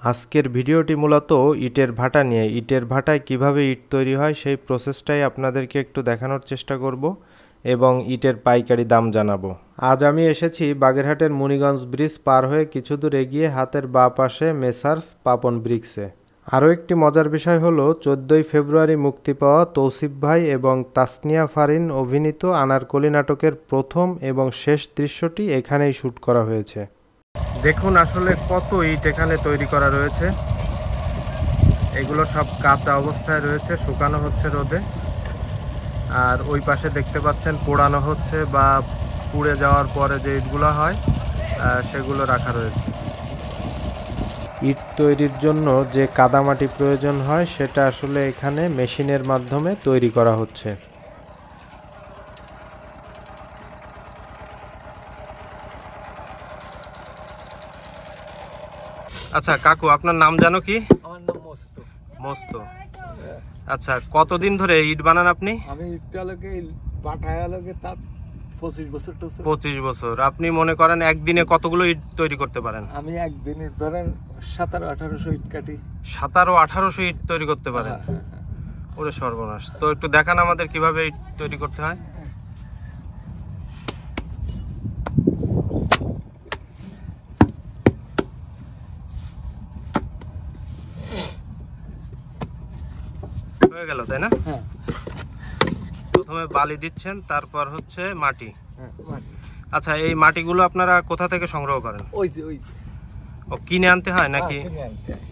আজকের ভিডিওটি মূলত ইটের ভাটা নিয়ে। ইটের ভাটায় কিভাবে ইট তৈরি হয় সেই প্রসেসটাই আপনাদেরকে একটু দেখানোর চেষ্টা করব এবং ইটের পাইকারি দাম জানাবো। আজ আমি এসেছি বাগেরহাটের মুনিগঞ্জ ব্রিজ পার হয়ে কিছু দূর এগিয়ে হাতের বাঁ পাশে মেসার্স পাপন ব্রিক্সে। আরও একটি মজার বিষয় হলো 14ই ফেব্রুয়ারি মুক্তি পাওয়া তৌসিফ ভাই এবং তাসনিয়া ফারিন অভিনীত আনারকলি নাটকের প্রথম এবং শেষ দৃশ্যটি এখানেই শ্যুট করা হয়েছে। দেখুন আসলে কত ইট এখানে তৈরি করা রয়েছে। এগুলো সব কাঁচা অবস্থায় রয়েছে, শুকানো হচ্ছে রোদে। আর ওই পাশে দেখতে পাচ্ছেন পোড়ানো হচ্ছে বা পুড়ে যাওয়ার পরে যে ইটগুলো হয় সেগুলো রাখা রয়েছে। ইট তৈরির জন্য যে কাদামাটি প্রয়োজন হয় সেটা আসলে এখানে মেশিনের মাধ্যমে তৈরি করা হচ্ছে। আচ্ছা কাকু, আপনার নাম জানো কি? আমার নাম মস্ত। মস্ত। আচ্ছা, কতদিন ধরে ইট বানান আপনি? আমি ইটটা লোকে পাঠায় লোকে তার 25 বছর। 25 বছর। আপনি মনে করেন একদিনে কতগুলো ইট তৈরি করতে পারেন? আমি একদিনে ধরেন 1700-1800 ইট কাটি। 1700-1800 ইট তৈরি করতে পারেন? ওরে সর্বনাশ। তো একটু দেখান আমাদের কিভাবে ইট তৈরি করতে হয়। হয়ে গেল তাই না? হ্যাঁ। প্রথমে বালি দিচ্ছেন, তারপর হচ্ছে মাটি। আচ্ছা, এই মাটিগুলো আপনারা কোথা থেকে সংগ্রহ করেন? ওই যে ওই ও কিনে আনতে হয় নাকি? কিনে আনতে হয়।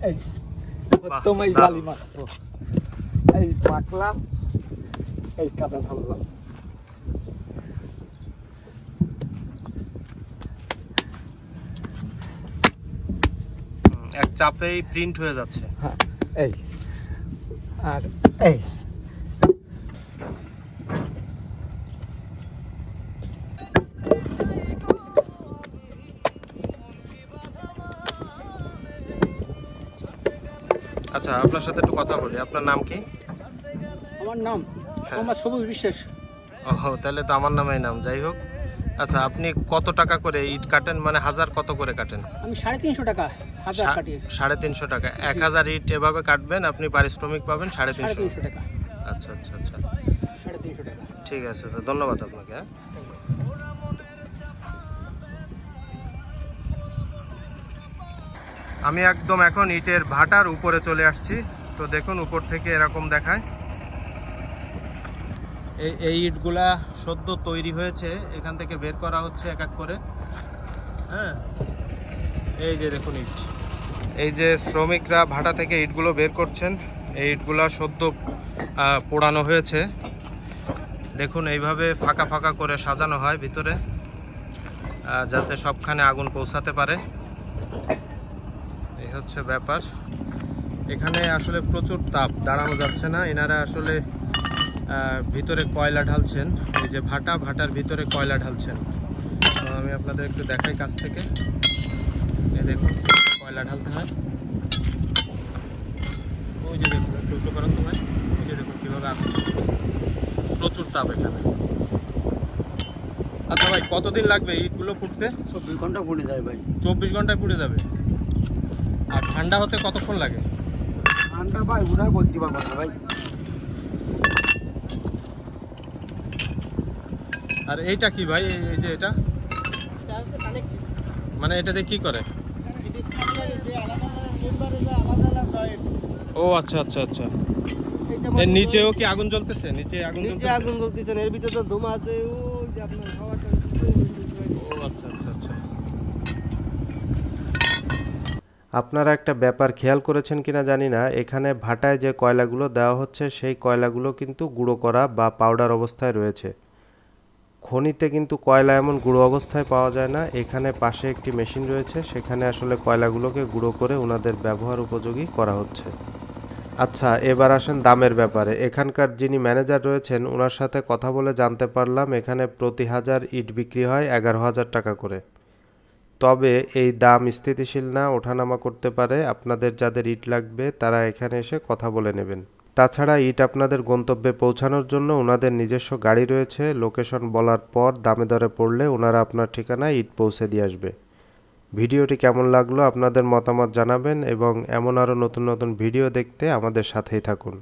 এই তোমাই বালি মাত্র এই পাকলাম, এই কাদা ঢাললাম। এক চাপেই প্রিন্ট হয়ে যাচ্ছে। হ্যাঁ, এই আর এই আচ্ছা, আপনার সাথে একটু কথা বলি। আপনার নাম কি? আমার নাম আমার সবুজ বিশ্বাস। ও, তাহলে তো আমার নামেই নাম। যাই হোক, আচ্ছা আপনি কত টাকা করে ইট কাটেন, মানে হাজার কত করে কাটেন? আমি 350 টাকা হাজার কাটি। 350 টাকা। 1000 ইট এভাবে কাটবেন, আপনি পারিশ্রমিক পাবেন 350 টাকা। আচ্ছা আচ্ছা আচ্ছা, 350 টাকা। ঠিক আছে, তো ধন্যবাদ আপনাকে। হ্যাঁ, আমি একদম এখন ইটের ভাটার উপরে চলে আসছি। তো দেখুন উপর থেকে এরকম দেখায়। এই ইটগুলা সদ্য তৈরি হয়েছে, এখান থেকে বের করা হচ্ছে এক এক করে। হ্যাঁ, এই যে দেখুন ইট, এই যে শ্রমিকরা ভাটা থেকে ইটগুলো বের করছেন। এই ইটগুলা সদ্য পোড়ানো হয়েছে। দেখুন এইভাবে ফাঁকা ফাঁকা করে সাজানো হয় ভিতরে, যাতে সবখানে আগুন পৌঁছাতে পারে। এই হচ্ছে ব্যাপার। এখানে আসলে প্রচুর তাপ, দাঁড়ানো যাচ্ছে না। এনারা আসলে ভিতরে কয়লা ঢালছেন। এই যে ভাটার ভিতরে কয়লা ঢালছেন। তো আমি আপনাদের একটু দেখাই কাছ থেকে। এই দেখুন কয়লা ঢালতে হয়। ওই যে দেখুন, একটু উঁচু করেন তো ভাই। ওই যে দেখুন কীভাবে আগুন জ্বলতেছে। প্রচুর তাপ এখানে। আচ্ছা ভাই, কতদিন লাগবে ইটগুলো ফুটতে? 24 ঘন্টা পুড়ে যায় ভাই। 24 ঘন্টায় পুড়ে যাবে? আর ঠান্ডা হতে কতক্ষণ লাগে? ঠান্ডা ভাই ওরা বলতে পারবো না ভাই। আর এইটা কি ভাই? এই যে এটা, মানে এটাতে কি করে? ও আচ্ছা আচ্ছা আচ্ছা। এর নিচেও কি আগুন জ্বলতেছে? নিচে আগুন জ্বলতেছে। এর ভিতরে তো ধোঁয়া আছে। ওই যে আপনার হাওয়াটা। ও আচ্ছা আচ্ছা আচ্ছা। আপনারা একটা ব্যাপার খেয়াল করেছেন কিনা জানি না, এখানে ভাটায় যে কয়লাগুলো দেওয়া হচ্ছে সেই কয়লাগুলো কিন্তু গুঁড়ো করা বা পাউডার অবস্থায় রয়েছে। খনিতে কিন্তু কয়লা এমন গুঁড়ো অবস্থায় পাওয়া যায় না। এখানে পাশে একটি মেশিন রয়েছে, সেখানে আসলে কয়লাগুলোকে গুঁড়ো করে ওনাদের ব্যবহার উপযোগী করা হচ্ছে। আচ্ছা, এবার আসেন দামের ব্যাপারে। এখানকার যিনি ম্যানেজার রয়েছেন ওনার সাথে কথা বলে জানতে পারলাম এখানে প্রতি হাজার ইট বিক্রি হয় 11,000 টাকা করে। তবে এই দাম স্থিতিশীল না, ওঠানামা করতে পারে। আপনাদের যাদের ইট লাগবে তারা এখানে এসে কথা বলে নেবেন। তাছাড়া ইট আপনাদের গন্তব্যে পৌঁছানোর জন্য ওনাদের নিজস্ব গাড়ি রয়েছে, লোকেশন বলার পর দামে দরে পড়লে ওনারা আপনার ঠিকানায় ইট পৌঁছে দিয়ে আসবে। ভিডিওটি কেমন লাগলো আপনাদের মতামত জানাবেন এবং এমন আরও নতুন নতুন ভিডিও দেখতে আমাদের সাথেই থাকুন।